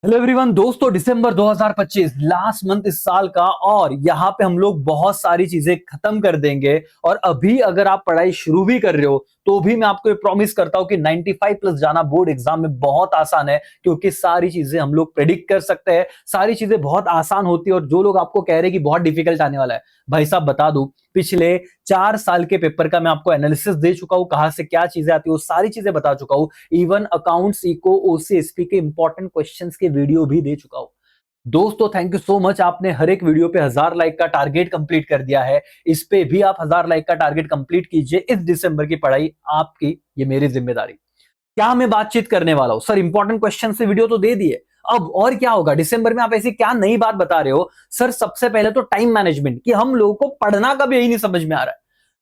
Hello everyone दोस्तों, दिसंबर 2025 last month इस साल का, और यहाँ पे हम लोग बहुत सारी चीजें खत्म कर देंगे। और अभी अगर आप पढ़ाई शुरू भी कर रहे हो तो भी मैं आपको ये प्रॉमिस करता हूँ कि 95 प्लस जाना बोर्ड एग्जाम में बहुत आसान है, क्योंकि सारी चीजें हम लोग प्रेडिक्ट कर सकते हैं। सारी चीजें बहुत आसान होती है। और जो लोग आपको कह रहे हैं कि बहुत डिफिकल्ट आने वाला है, भाई साहब बता दूं, पिछले 4 साल के पेपर का मैं आपको एनालिसिस दे चुका हूं, कहां से क्या चीजें आती है वो सारी चीजें बता चुका हूं। इवन अकाउंट्स, इको, ओसीएसपी के इंपॉर्टेंट क्वेश्चंस के वीडियो भी दे चुका हूं। दोस्तों थैंक यू सो मच, आपने हर एक वीडियो पे 1000 लाइक का टारगेट कंप्लीट कर दिया है। इस पे भी आप 1000 लाइक का टारगेट कंप्लीट कीजिए। इस दिसंबर की पढ़ाई आपकी, ये मेरी जिम्मेदारी। क्या मैं बातचीत करने वाला हूं सर? इंपॉर्टेंट क्वेश्चन से वीडियो तो दे दिए, अब और क्या होगा दिसंबर में? आप ऐसी क्या नई बात बता रहे हो सर? सबसे पहले तो टाइम मैनेजमेंट, कि हम लोगों को पढ़ना कभी यही नहीं समझ में आ रहा है।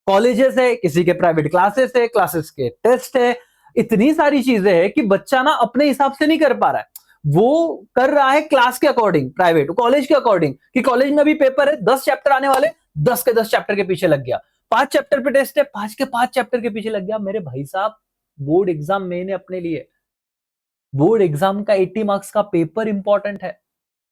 कॉलेजेस है, किसी के प्राइवेट क्लासेस है, क्लासेस के टेस्ट है, इतनी सारी चीजें हैं कि बच्चा ना अपने हिसाब से नहीं कर पा रहा है। वो कर रहा है क्लास के अकॉर्डिंग, प्राइवेट कॉलेज के अकॉर्डिंग, कि कॉलेज में अभी पेपर है, 10 चैप्टर आने वाले, 10 के 10 चैप्टर के पीछे लग गया। 5 चैप्टर पे टेस्ट है, 5 के 5 चैप्टर के पीछे लग गया। मेरे भाई साहब, बोर्ड एग्जाम मैंने अपने लिए, बोर्ड एग्जाम का 80 मार्क्स का पेपर इंपॉर्टेंट है।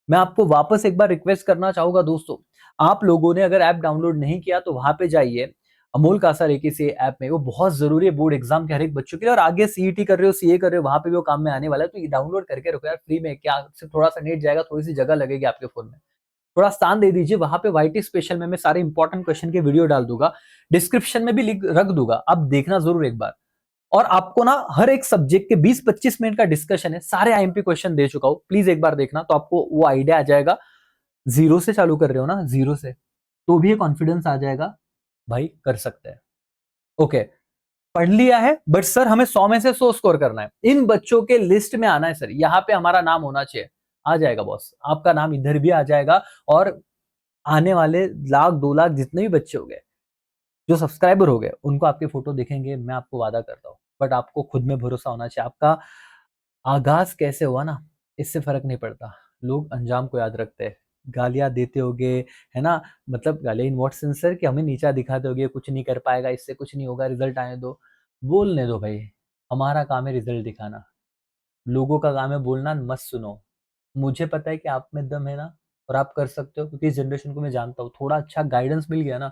मैं आपको वापस एक बार रिक्वेस्ट करना चाहूंगा दोस्तों, आप लोगों ने अगर ऐप डाउनलोड नहीं किया तो वहां पे जाइए, अमोल कासार एक से ऐप में, वो बहुत जरूरी है बोर्ड एग्जाम के हर एक बच्चों के लिए। और आगे सीईटी कर रहे हो, सीए कर रहे हो, वहां पे भी वो काम में आने वाला है। तो ये डाउनलोड करके रखो यार, फ्री में। क्या सिर्फ थोड़ा सा नेट जाएगा, थोड़ी सी जगह लगेगी आपके फोन में, थोड़ा स्थान दे दीजिए। वहां पे वाईटी स्पेशल में मैं सारे इंपॉर्टेंट क्वेश्चन के वीडियो डाल दूंगा, डिस्क्रिप्शन में भी लिंक रख दूंगा, आप देखना जरूर एक बार। और आपको ना हर एक सब्जेक्ट के 20-25 मिनट का डिस्कशन है, सारे आईएमपी क्वेश्चन दे चुका हूं, प्लीज एक बार देखना तो आपको वो आइडिया आ जाएगा। जीरो से चालू कर रहे हो ना, जीरो से, तो भी ये कॉन्फिडेंस आ जाएगा, भाई कर सकते हैं। ओके, पढ़ लिया है, बट सर हमें 100 में से 100 स्कोर करना है, इन बच्चों के लिस्ट में आना है सर, यहाँ पे हमारा नाम होना चाहिए। आ जाएगा बॉस, आपका नाम इधर भी आ जाएगा। और आने वाले 1 लाख 2 लाख जितने भी बच्चे हो गए, जो सब्सक्राइबर हो गए, उनको आपकी फोटो दिखेंगे, मैं आपको वादा करता हूँ। बट आपको खुद में भरोसा होना चाहिए। आपका आगाज कैसे हुआ ना, इससे फर्क नहीं पड़ता, लोग अंजाम को याद रखते हैं। गालियां देते होगे, है ना, मतलब गालियां इन व्हाट सेंस सर, कि हमें नीचा दिखाते होगे, कुछ नहीं कर पाएगा, इससे कुछ नहीं होगा, रिजल्ट आने दो, बोलने दो भाई। हमारा काम है रिजल्ट दिखाना, लोगों का काम है बोलना, मत सुनो। मुझे पता है कि आप में दम है ना, और आप कर सकते हो, क्योंकि इस जनरेशन को मैं जानता हूँ। थोड़ा अच्छा गाइडेंस मिल गया ना,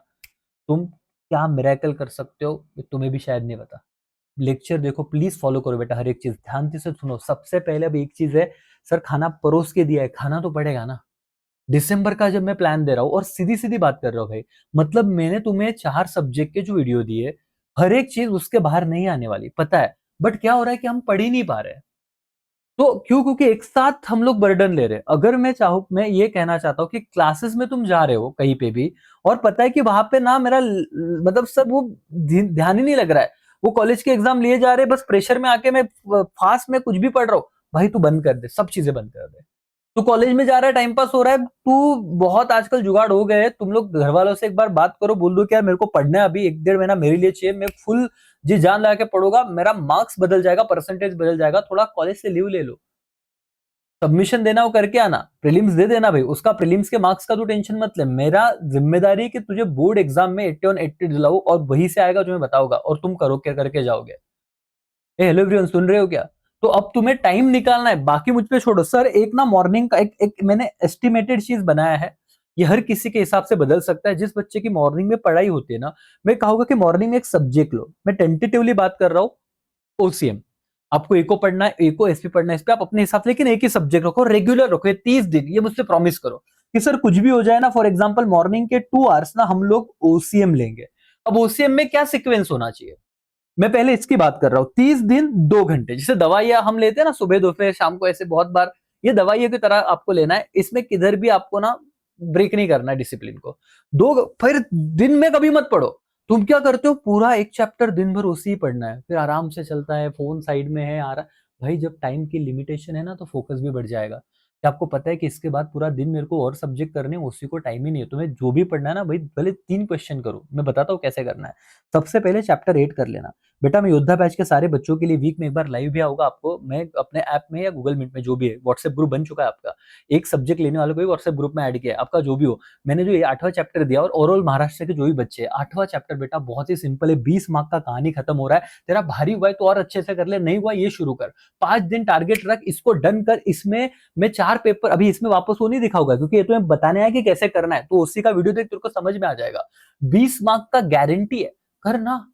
तुम क्या मिरेकल कर सकते हो ये तुम्हें भी शायद नहीं पता। लेक्चर देखो, प्लीज फॉलो करो बेटा, हर एक चीज ध्यान से सुनो। सबसे पहले अब एक चीज है, सर खाना परोस के दिया है, खाना तो पड़ेगा ना। दिसंबर का जब मैं प्लान दे रहा हूँ, और सीधी सीधी बात कर रहा हूँ भाई, मतलब मैंने तुम्हें 4 सब्जेक्ट के जो वीडियो दिए, हर एक चीज उसके बाहर नहीं आने वाली, पता है। बट क्या हो रहा है कि हम पढ़ ही नहीं पा रहे हैं। तो क्यों? क्योंकि एक साथ हम लोग बर्डन ले रहे हैं। अगर मैं चाहूँ, मैं ये कहना चाहता हूँ कि क्लासेस में तुम जा रहे हो कहीं पे भी, और पता है कि वहां पे ना मेरा मतलब सब वो ध्यान ही नहीं लग रहा है, वो कॉलेज के एग्जाम लिए जा रहे हैं, बस प्रेशर में आके मैं फास्ट में कुछ भी पढ़ रहा हूँ, भाई तू बंद कर दे, सब चीजें बंद कर दे। तू कॉलेज में जा रहा है, टाइम पास हो रहा है, तू बहुत आजकल जुगाड़ हो गए हैं। तुम लोग घर वालों से एक बार बात करो, बोल दो कि यार मेरे को पढ़ना है, अभी 1-1.5 महीना मेरे लिए चाहिए, मैं फुल जी जान लगा के पढ़ूंगा, मेरा मार्क्स बदल जाएगा, परसेंटेज बदल जाएगा, थोड़ा कॉलेज से लीव ले लो, सबमिशन देना वो करके आना, प्रीलिम्स दे देना भाई। उसका प्रीलिम्स के मार्क्स का तो टेंशन मत ले, मेरा जिम्मेदारी है कि तुझे बोर्ड एग्जाम में 80 दिलाऊं, और वही से आएगा जो मैं बताऊंगा, और तुम करो क्या करके जाओगे। हेलो एवरीवन, सुन रहे हो क्या? तो अब तुम्हें टाइम निकालना है, बाकी मुझ पे छोड़ो। सर एक ना मॉर्निंग का एक मैंने एस्टिमेटेड चीज बनाया है, ये हर किसी के हिसाब से बदल सकता है। जिस बच्चे की मॉर्निंग में पढ़ाई होती है ना, मैं कहूंगा कि मॉर्निंग में एक सब्जेक्ट लो। मैं टेंटेटिवली बात कर रहा हूँ, ओसीएम। आपको एको पढ़ना है, एको एसपी पढ़ना है, इस पे आप अपने हिसाब से, लेकिन एक ही सब्जेक्ट रखो, रेगुलर रखो, ये 30 दिन, ये मुझसे प्रॉमिस करो कि सर कुछ भी हो जाए ना, फॉर एग्जांपल मॉर्निंग के 2 आवर्स ना हम लोग ओसीएम लेंगे। अब ओसीएम में क्या सीक्वेंस होना चाहिए, मैं पहले इसकी बात कर रहा हूं। 30 दिन 2 घंटे, जैसे दवाइयां हम लेते हैं ना, सुबह दोपहर शाम को, ऐसे बहुत बार ये दवाइयों की तरह आपको लेना है। इसमें किधर भी आपको ना ब्रेक नहीं करना है डिसिप्लिन को। फिर दिन में कभी मत पढ़ो। तुम क्या करते हो, पूरा एक चैप्टर दिन भर उसी ही पढ़ना है, फिर आराम से चलता है, फोन साइड में है आ रहा। भाई जब टाइम की लिमिटेशन है ना, तो फोकस भी बढ़ जाएगा। क्या आपको पता है कि इसके बाद पूरा दिन मेरे को और सब्जेक्ट करने हैं, उसी को टाइम ही नहीं है। तुम्हें जो भी पढ़ना है ना भाई, भले 3 क्वेश्चन करो, मैं बताता हूँ कैसे करना है। सबसे पहले चैप्टर 8 कर लेना। बेटा मैं योद्धा बैच के सारे बच्चों के लिए वीक में एक बार लाइव भी आऊँगा आपको, मैं अपने ऐप में या गूगल मीट में जो भी है, व्हाट्सएप ग्रुप बन चुका है आपका। एक सब्जेक्ट लेने वालों को भी व्हाट्सएप ग्रुप में ऐड किया है, आपका जो भी हो। मैंने जो ये 8वां चैप्टर दिया और ओवरऑल महाराष्ट्र के जो भी बच्चे हैं, 8वां चैप्टर बेटा बहुत ही सिंपल है, 20 मार्क का कहानी खत्म हो रहा है। तेरा भारी हुआ है तो और अच्छे से कर ले, नहीं हुआ ये शुरू कर। 5 दिन टारगेट रख, इसको डन कर। इसमें मैं 4 पेपर अभी इसमें वापस वो नहीं दिखाऊंगा, क्योंकि ये तुम्हें बताने आया कि कैसे करना है, तो उसी का वीडियो देख, तेरे को समझ में आ जाएगा। 20 मार्क का गारंटी है, करना।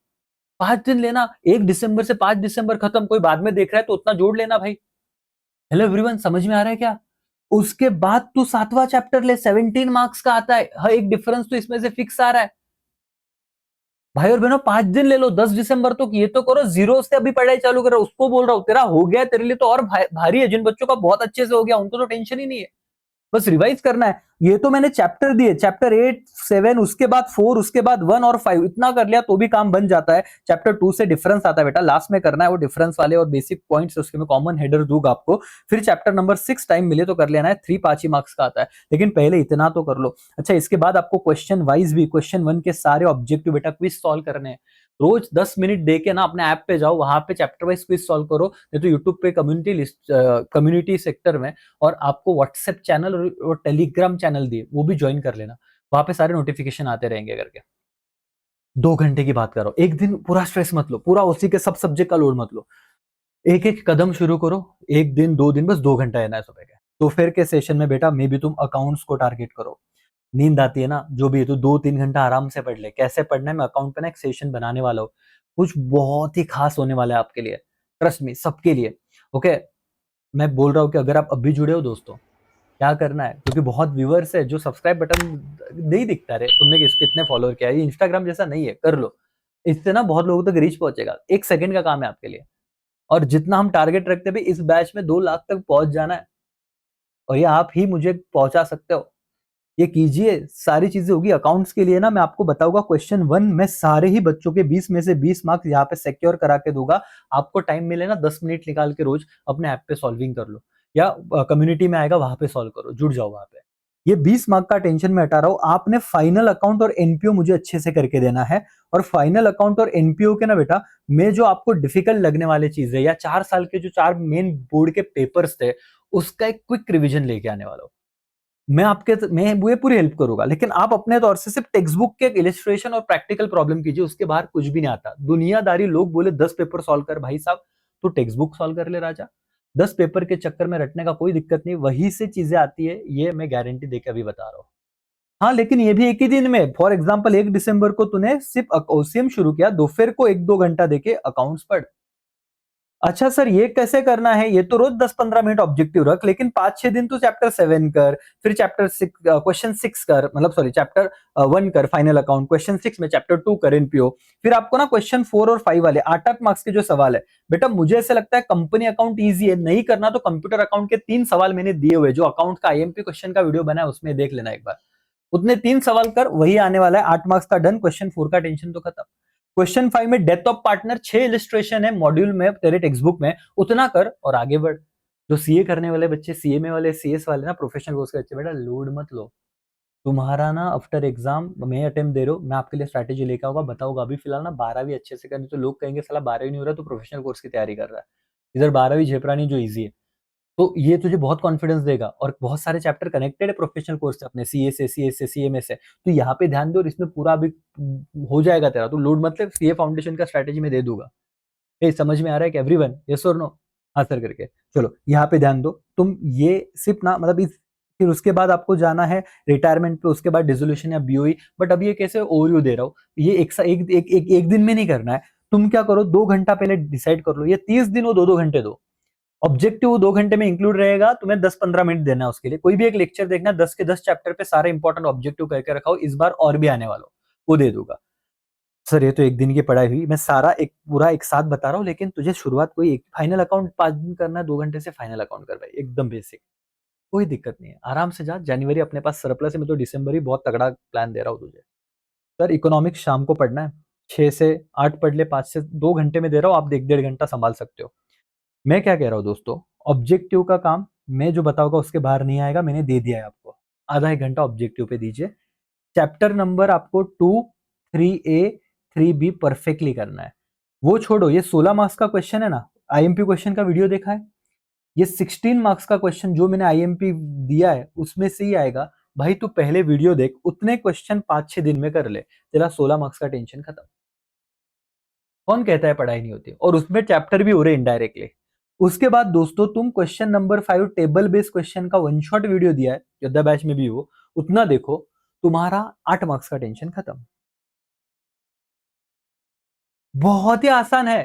5 दिन लेना, 1 दिसंबर से 5 दिसंबर खत्म। कोई बाद में देख रहा है तो उतना जोड़ लेना भाई। हेलो एवरीवन, समझ में आ रहा है क्या? उसके बाद तू 7वां चैप्टर ले, 17 मार्क्स का आता है। हर एक डिफरेंस तो इसमें से फिक्स आ रहा है। भाई और बहनों 5 दिन ले लो, 10 दिसंबर तक ये तो करो, जीरो से अभी पढ़ाई चालू करो। उसको बोल रहा हूं, तेरा हो गया, तेरे लिए तो और भारी है। जिन बच्चों का बहुत अच्छे से हो गया उनको तो टेंशन ही नहीं है, बस रिवाइज करना है। ये तो मैंने चैप्टर दिए, चैप्टर 8, 7, उसके बाद 4, उसके बाद 1 और 5, इतना कर लिया तो भी काम बन जाता है। चैप्टर 2 से डिफरेंस आता है बेटा, लास्ट में करना है वो डिफरेंस वाले और बेसिक पॉइंट्स, उसके मैं कॉमन हेडर दूंगा आपको। फिर चैप्टर नंबर 6 टाइम मिले तो कर लेना है, 3 5 ही मार्क्स का आता है, लेकिन पहले इतना तो कर लो। अच्छा, इसके बाद आपको क्वेश्चन वाइज भी, क्वेश्चन 1 के सारे ऑब्जेक्टिव बेटा क्विज सॉल्व करने हैं। रोज 10 मिनट दे के ना अपने ऐप पे जाओ, वहां पे चैप्टर वाइज क्विज सॉल्व करो, नहीं तो यूट्यूब पे कम्युनिटी लिस्ट, कम्युनिटी सेक्टर में, और आपको व्हाट्सएप चैनल और टेलीग्राम चैनल दिए, वो भी ज्वाइन कर लेना। वहां पे सारे नोटिफिकेशन आते रहेंगे करके। 2 घंटे की बात कर रहा हूं, एक दिन पूरा स्ट्रेस मत लो, पूरा उसी के सब सब्जेक्ट का लोड मत लो। एक एक कदम शुरू करो, एक दिन 2 दिन, बस 2 घंटा है ना सुबह के। तो फिर के सेशन में बेटा मे भी तुम अकाउंट्स को टारगेट करो। नींद आती है ना, जो भी है, तो 2-3 घंटा आराम से पढ़ ले। कैसे पढ़ना है, मैं अकाउंट पे ना एक सेशन बनाने वाला हूँ, कुछ बहुत ही खास होने वाला है आपके लिए, ट्रस्ट मी, सबके लिए। ओके, मैं बोल रहा हूँ कि अगर आप अभी जुड़े हो दोस्तों, क्या करना है, क्योंकि बहुत व्यूअर्स है, जो सब्सक्राइब बटन नहीं दिखता रहे, तुमने कितने फॉलोअर किया है, ये इंस्टाग्राम जैसा नहीं है, कर लो। इससे ना बहुत लोगों तक रीच पहुंचेगा, 1 सेकंड का काम है आपके लिए। और जितना हम टारगेट रखते हैं, इस बैच में 2 लाख तक पहुंच जाना है, और ये आप ही मुझे पहुंचा सकते हो। ये कीजिए, सारी चीजें होगी। अकाउंट्स के लिए ना मैं आपको बताऊंगा, क्वेश्चन 1 मैं सारे ही बच्चों के 20 में से 20 मार्क्स यहाँ पे सिक्योर करा के दूंगा। आपको टाइम मिले ना, 10 मिनट निकाल के रोज अपने ऐप पे सॉल्विंग कर लो, या कम्युनिटी में आएगा वहां पे सॉल्व करो, जुड़ जाओ वहां पे। ये 20 मार्क का टेंशन में हटा रहा हूं। आपने फाइनल अकाउंट और एनपीओ मुझे अच्छे से करके देना है, और फाइनल अकाउंट और एनपीओ के ना बेटा, मैं जो आपको डिफिकल्ट लगने वाले चीजें, या 4 साल के जो 4 मेन बोर्ड के पेपर्स थे, उसका एक क्विक रिवीजन लेके आने वाला हूं। मैं ये पूरी हेल्प करूंगा, लेकिन आप अपने तौर से सिर्फ टेक्स्ट बुक के इलिस्ट्रेशन और प्रैक्टिकल प्रॉब्लम कीजिए, उसके बाहर कुछ भी नहीं आता। दुनियादारी लोग बोले 10 पेपर सॉल्व कर, भाई साहब तो टेक्स्ट बुक सॉल्व कर ले राजा। 10 पेपर के चक्कर में रटने का कोई दिक्कत नहीं, वही से चीजें आती है, ये मैं गारंटी देकर अभी बता रहा हूँ। हाँ, लेकिन ये भी एक ही दिन में, फॉर एग्जाम्पल 1 दिसंबर को तूने सिर्फ ओसीएम शुरू किया, दोपहर को 1-2 घंटा देके अकाउंट्स पढ़। अच्छा सर, ये कैसे करना है? ये तो रोज 10-15 मिनट ऑब्जेक्टिव रख, लेकिन 5-6 दिन तो चैप्टर 7 कर, फिर चैप्टर 6 क्वेश्चन 6 कर, मतलब सॉरी चैप्टर 1 कर फाइनल अकाउंट, क्वेश्चन 6 में चैप्टर 2 कर एनपीओ। फिर आपको ना क्वेश्चन 4 और 5 वाले 8-8 मार्क्स के जो सवाल है, बेटा मुझे ऐसा लगता है कंपनी अकाउंट ईजी है, नहीं करना तो कंप्यूटर अकाउंट के 3 सवाल मैंने दिए हुए, जो अकाउंट का आईएमपी क्वेश्चन का वीडियो बना है, उसमें देख लेना एक बार। उतने 3 सवाल कर, वही आने वाला है, 8 मार्क्स का डन। क्वेश्चन 4 का टेंशन तो खत्म। क्वेश्चन 5 में डेथ ऑफ पार्टनर 6 इलिस्ट्रेशन है मॉड्यूल में तेरे टेक्स्ट बुक में, उतना कर और आगे बढ़। जो सीए करने वाले बच्चे, सीएमए वाले, सीएस वाले ना, प्रोफेशनल कोर्स के बच्चे, बेटा लोड मत लो। तुम्हारा ना आफ्टर एग्जाम मैं अटेम्प्ट दे रहे हो, मैं आपके लिए स्ट्रैटेजी लेकर आऊंगा, बताऊंगा। अभी फिलहाल ना 12वीं अच्छे से करनी, तो लोग कहेंगे साला 12वीं नहीं हो रहा तो प्रोफेशनल कोर्स की तैयारी कर रहा है। इधर 12वीं झेपरानी जो ईजी है, तो ये तुझे बहुत कॉन्फिडेंस देगा, और बहुत सारे चैप्टर कनेक्टेड है प्रोफेशनल कोर्स से, अपने सीए से, सीएस से, सीएमए से। तो यहाँ पे ध्यान दो, और इसमें पूरा अभी हो जाएगा तेरा, तो लोड मतलब सीए फाउंडेशन का स्ट्रैटेजी में दे दूंगा। ये समझ में आ रहा है कि एवरीवन, यस और नो? हाँ सर करके चलो, यहाँ पे ध्यान दो तुम। ये सिर्फ ना मतलब इस, फिर उसके बाद आपको जाना है रिटायरमेंट पे, उसके बाद डिसोल्यूशन या बीओई। बट अभी ये कैसे ओवरव्यू दे रहा हूँ, ये एक दिन में नहीं करना है। तुम क्या करो, 2 घंटा पहले डिसाइड कर लो, ये 30 दिन वो 2-2 घंटे दो। ऑब्जेक्टिव 2 घंटे में इंक्लूड रहेगा, तुम्हें 10-15 मिनट देना है उसके लिए। कोई भी एक लेक्चर देखना, 10 के 10 चैप्टर पे सारे इंपॉर्टेंट ऑब्जेक्टिव करके रखा हो, इस बार और भी आने वाला हो, वो दे दूंगा। सर ये तो एक दिन की पढ़ाई हुई, मैं सारा एक पूरा एक साथ बता रहा हूँ, लेकिन तुझे शुरुआत कोई एक फाइनल अकाउंट 5 दिन करना है, 2 घंटे से फाइनल अकाउंट कर भाई, एकदम बेसिक, कोई दिक्कत नहीं है, आराम से जा। जनवरी अपने पास सरप्लस है, मैं तो दिसंबर ही बहुत तगड़ा प्लान दे रहा हूँ तुझे। सर इकोनॉमिक्स शाम को पढ़ना है, 6 से 8 पढ़ ले, 5 से 2 घंटे में दे रहा हूँ, आप 1-1.5 घंटा संभाल सकते हो। मैं क्या कह रहा हूँ दोस्तों, ऑब्जेक्टिव का काम मैं जो बताऊंगा उसके बाहर नहीं आएगा, मैंने दे दिया है आपको। आधा एक घंटा ऑब्जेक्टिव पे दीजिए। चैप्टर नंबर आपको 2, 3A, 3B परफेक्टली करना है। वो छोड़ो, ये 16 मार्क्स का क्वेश्चन है ना, आईएमपी क्वेश्चन का वीडियो देखा है? ये 16 मार्क्स का क्वेश्चन जो मैंने आईएमपी दिया है उसमें से ही आएगा। भाई तू पहले वीडियो देख, उतने क्वेश्चन 5-6 दिन में कर ले, तेरा 16 मार्क्स का टेंशन खत्म। कौन कहता है पढ़ाई नहीं होती? और उसमें चैप्टर भी हो रहे इनडायरेक्टली। उसके बाद दोस्तों तुम question number 5 table based question का वन शॉट वीडियो दिया है, योद्धा बैच में भी हो, उतना देखो, तुम्हारा 8 मार्क्स का टेंशन खत्म। बहुत ही आसान है।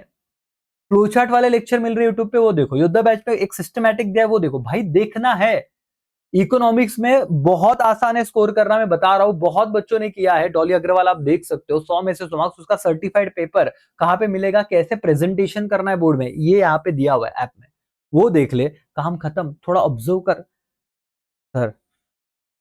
फ्लोचार्ट वाले लेक्चर मिल रहे हैं यूट्यूब पे, वो देखो। योद्धा बैच पे एक सिस्टमैटिक दिया है, वो देखो। भाई देखना है। इकोनॉमिक्स में बहुत आसान है स्कोर करना, मैं बता रहा हूं, बहुत बच्चों ने किया है। डॉली अग्रवाल आप देख सकते हो, 100 में से 100 मार्क्स। उसका सर्टिफाइड पेपर कहां पे मिलेगा, कैसे प्रेजेंटेशन करना है बोर्ड में, ये यहाँ पे दिया हुआ है ऐप में। वो देख ले, काम खत्म। थोड़ा ऑब्जर्व कर सर,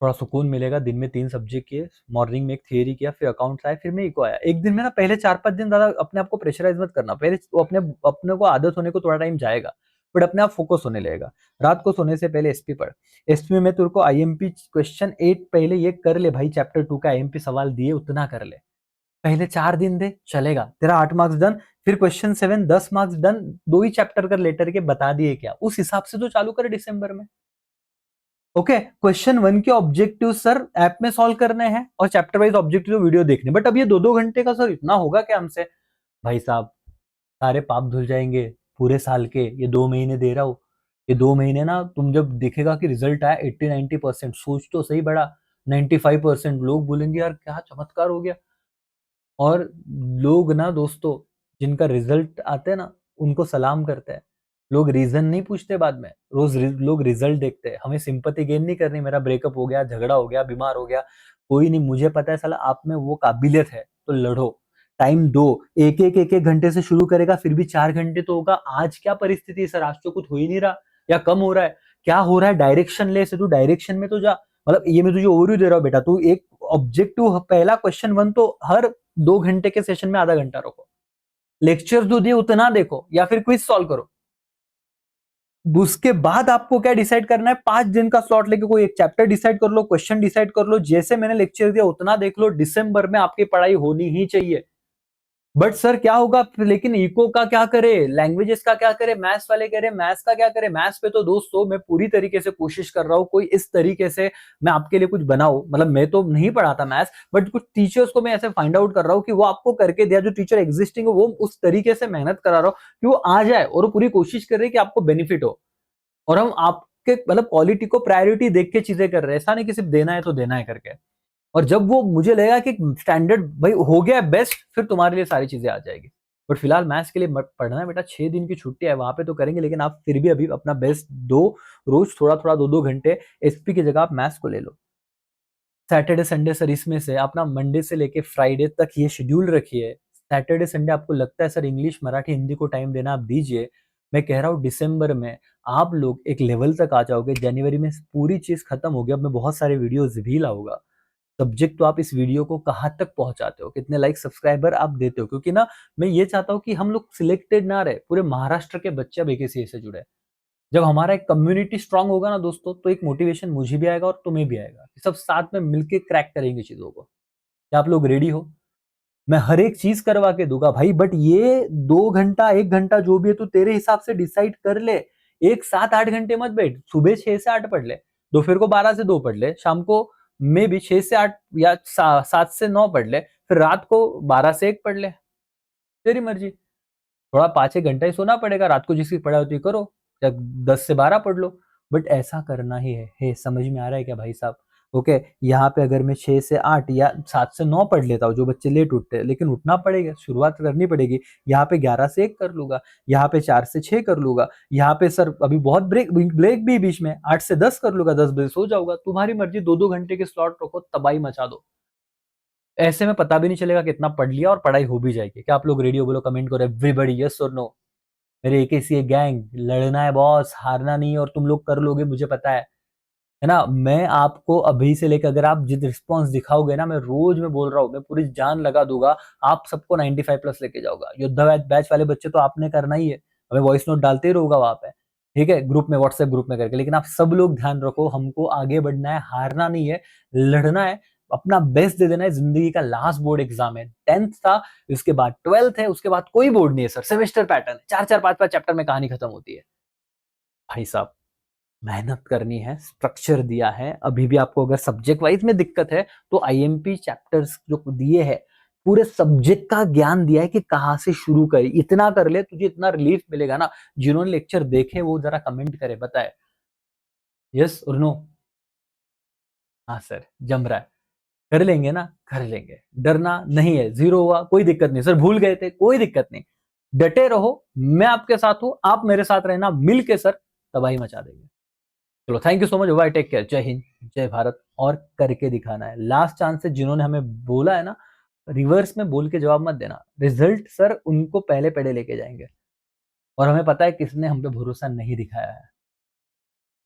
थोड़ा सुकून मिलेगा। दिन में 3 सब्जेक्ट किए, मॉर्निंग में एक थियरी किया, फिर अकाउंट्स आया, फिर मैं इको आया। एक दिन में ना, पहले 4-5 दिन ज्यादा अपने आप को प्रेशराइज मत करना। पहले वो अपने अपने को आदत होने को थोड़ा टाइम जाएगा, बट अपने आप फोकस होने लगेगा। रात को सोने से पहले एसपी पढ़। एसपी में तेरे को आईएमपी क्वेश्चन 8 पहले ये कर ले भाई, चैप्टर 2 का आईएमपी सवाल दिए उतना कर ले। पहले 4 दिन दे, चलेगा, तेरा 8 मार्क्स डन। फिर क्वेश्चन 7 10 मार्क्स डन। 2 ही चैप्टर कर लेटर के बता दिए क्या, उस हिसाब से तो चालू कर दिसंबर में। ओके, क्वेश्चन 1 के ऑब्जेक्टिव सर ऐप में सॉल्व करने हैं, और चैप्टर वाइज ऑब्जेक्टिव वीडियो देखने। बट अब ये 2-2 घंटे का सर इतना होगा क्या हमसे? भाई साहब, सारे पाप धुल जाएंगे पूरे साल के। ये 2 महीने दे रहा हूं, ये 2 महीने ना, तुम जब देखेगा कि रिजल्ट आया 80-90%, सोच तो सही बड़ा, 95% लोग बोलेंगे यार क्या चमत्कार हो गया। और लोग ना दोस्तों, जिनका रिजल्ट आते हैं ना, उनको सलाम करते हैं। लोग रीजन नहीं पूछते बाद में, लोग रिजल्ट देखते हैं। हमें सिंपैथी गेन नहीं करनी, मेरा ब्रेकअप हो गया, झगड़ा हो गया, बीमार हो गया, कोई नहीं, मुझे पता है साला आप में वो काबिलियत है, तो लड़ो, टाइम दो। एक एक घंटे से शुरू करेगा, फिर भी 4 घंटे तो होगा। आज क्या परिस्थिति है सर, आज तो कुछ हो ही नहीं रहा, या कम हो रहा है। क्या हो रहा है, डायरेक्शन ले से, तू डायरेक्शन में तो जा। मतलब ये मैं तुझे ओवरव्यू दे रहा हूँ बेटा, तू एक ऑब्जेक्टिव पहला क्वेश्चन 1 तो हर 2 घंटे के सेशन में आधा घंटा रखो। लेक्चर जो दिए उतना देखो, या फिर क्विज सॉल्व करो। उसके बाद आपको क्या डिसाइड करना है, 5 दिन का स्लॉट लेके कोई एक चैप्टर डिसाइड कर लो, क्वेश्चन डिसाइड कर लो, जैसे मैंने लेक्चर दिया उतना देख लो। दिसंबर में आपकी पढ़ाई होनी ही चाहिए। बट सर क्या होगा लेकिन इको का क्या करे, लैंग्वेजेस का क्या करे, मैथ्स वाले कह रहे मैथ्स का क्या करे। मैथ्स पे तो दोस्तों मैं पूरी तरीके से कोशिश कर रहा हूँ, कोई इस तरीके से मैं आपके लिए कुछ बनाऊं। मतलब मैं तो नहीं पढ़ाता मैथ्स, बट कुछ टीचर्स को मैं ऐसे फाइंड आउट कर रहा हूँ कि वो आपको करके दिया, जो टीचर एग्जिस्टिंग है वो उस तरीके से मेहनत करा रहा हूँ कि वो आ जाए, और वो पूरी कोशिश कर रहे हैं कि आपको बेनिफिट हो। और हम आपके मतलब क्वालिटी को प्रायोरिटी देख के चीजें कर रहे हैं, ऐसा नहीं कि सिर्फ देना है तो देना है करके। और जब वो मुझे लगेगा कि स्टैंडर्ड भाई हो गया बेस्ट, फिर तुम्हारे लिए सारी चीजें आ जाएगी। बट फिलहाल मैथ्स के लिए मत पढ़ना है बेटा, 6 दिन की छुट्टी है, वहां पे तो करेंगे, लेकिन आप फिर भी अभी अपना बेस्ट दो। रोज थोड़ा थोड़ा 2-2 घंटे एसपी की जगह आप मैथ्स को ले लो। सैटरडे संडे सर इसमें से अपना मंडे से लेके फ्राइडे तक ये शेड्यूल रखिए। सैटरडे संडे आपको लगता है सर इंग्लिश मराठी हिंदी को टाइम देना, आप दीजिए। मैं कह रहा हूँ दिसंबर में आप लोग एक लेवल तक आ जाओगे। जनवरी में पूरी चीज खत्म होगी, अब मैं बहुत सारे वीडियोज भी लाऊंगा। सब्जेक्ट तो आप इस वीडियो को कहाँ तक पहुंचाते हो, कितने लाइक सब्सक्राइबर आप देते हो, क्योंकि ना मैं ये चाहता हूँ कि हम लोग सिलेक्टेड ना रहे, पूरे महाराष्ट्र के बच्चे अब AKCA से जुड़े। जब हमारा एक कम्युनिटी स्ट्रांग होगा ना दोस्तों, तो एक मोटिवेशन मुझे भी आएगा और तुम्हें भी आएगा, कि सब साथ में मिलके क्रैक करेंगे चीजों को। क्या आप लोग रेडी हो? मैं हर एक चीज करवा के दूंगा भाई, बट ये 2 घंटा 1 घंटा जो भी है तू तेरे हिसाब से डिसाइड कर ले। एक 7-8 घंटे मत बैठ, सुबह 6 से 8 पढ़ ले, दोपहर को 12 से 2 पढ़ ले, शाम को में भी 6 से 8 या 7 से 9 पढ़ ले, फिर रात को 12 से 1 पढ़ ले, तेरी मर्जी। थोड़ा 5-1 घंटा ही सोना पड़ेगा, रात को जिसकी पढ़ाई होती है करो, या 10 से 12 पढ़ लो। बट ऐसा करना ही है, समझ में आ रहा है क्या भाई साहब? ओके, यहाँ पे अगर मैं 6 से 8 या 7 से 9 पढ़ लेता हूँ, जो बच्चे लेट उठते हैं, लेकिन उठना पड़ेगा, शुरुआत करनी पड़ेगी। यहाँ पे 11 से 1 कर लूंगा, यहाँ पे 4 से 6 कर लूंगा, यहाँ पे सर अभी बहुत ब्रेक भी बीच में 8 से 10 कर लूंगा, 10 बजे सो जाऊंगा। तुम्हारी मर्जी, 2-2 घंटे के स्लॉट रखो, तबाही मचा दो। ऐसे में पता भी नहीं चलेगा कितना पढ़ लिया, और पढ़ाई हो भी जाएगी। क्या आप लोग रेडियो बोलो, कमेंट करो एवरीबॉडी यस और नो। मेरे AKCA गैंग, लड़ना है बॉस, हारना नहीं है, और तुम लोग कर लोगे मुझे पता है ना। मैं आपको अभी से लेकर, अगर आप जिस रिस्पॉन्स दिखाओगे ना, मैं रोज में बोल रहा हूँ, मैं पूरी जान लगा दूंगा, आप सबको 95 प्लस लेके जाऊंगा। योद्धा बैच वाले बच्चे तो आपने करना ही है, हमें वॉइस नोट डालते ही रहूंगा वहां पे। ठीक है, ग्रुप में, व्हाट्सएप ग्रुप में करके। लेकिन आप सब लोग ध्यान रखो, हमको आगे बढ़ना है, हारना नहीं है, लड़ना है, अपना बेस्ट दे देना है। जिंदगी का लास्ट बोर्ड एग्जाम है, 10th था, उसके बाद 12th है, उसके बाद कोई बोर्ड नहीं है सर, सेमेस्टर पैटर्न है, 4-4 5-5 चैप्टर में कहानी खत्म होती है। भाई साहब, मेहनत करनी है, स्ट्रक्चर दिया है। अभी भी आपको अगर सब्जेक्ट वाइज में दिक्कत है तो आईएमपी चैप्टर्स जो दिए हैं, पूरे सब्जेक्ट का ज्ञान दिया है कि कहाँ से शुरू करे, इतना कर ले तुझे इतना रिलीफ मिलेगा ना। जिन्होंने लेक्चर देखे वो जरा कमेंट करे, बताए यस और नो। हाँ सर, जम रहा है, कर लेंगे ना, कर लेंगे, डरना नहीं है। जीरो हुआ कोई दिक्कत नहीं सर, भूल गए थे कोई दिक्कत नहीं, डटे रहो, मैं आपके साथ हूं, आप मेरे साथ रहना, मिल के सर तबाही मचा देंगे। चलो, thank you so much, bye, take care, Jai Hind, जय भारत। और करके दिखाना है, लास्ट चांस है। जिन्होंने हमें बोला है ना, रिवर्स में बोल के जवाब मत देना, रिजल्ट सर उनको पहले पहले लेके जाएंगे। और हमें पता है किसने हम पे भरोसा नहीं दिखाया है।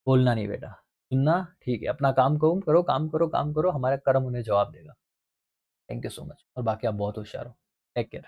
बोलना नहीं बेटा, सुनना ठीक है, अपना काम करो, करो काम करो, काम करो, हमारा कर्म उन्हें जवाब देगा। थैंक यू सो मच, और बाकी आप बहुत होशियार हो, टेक केयर।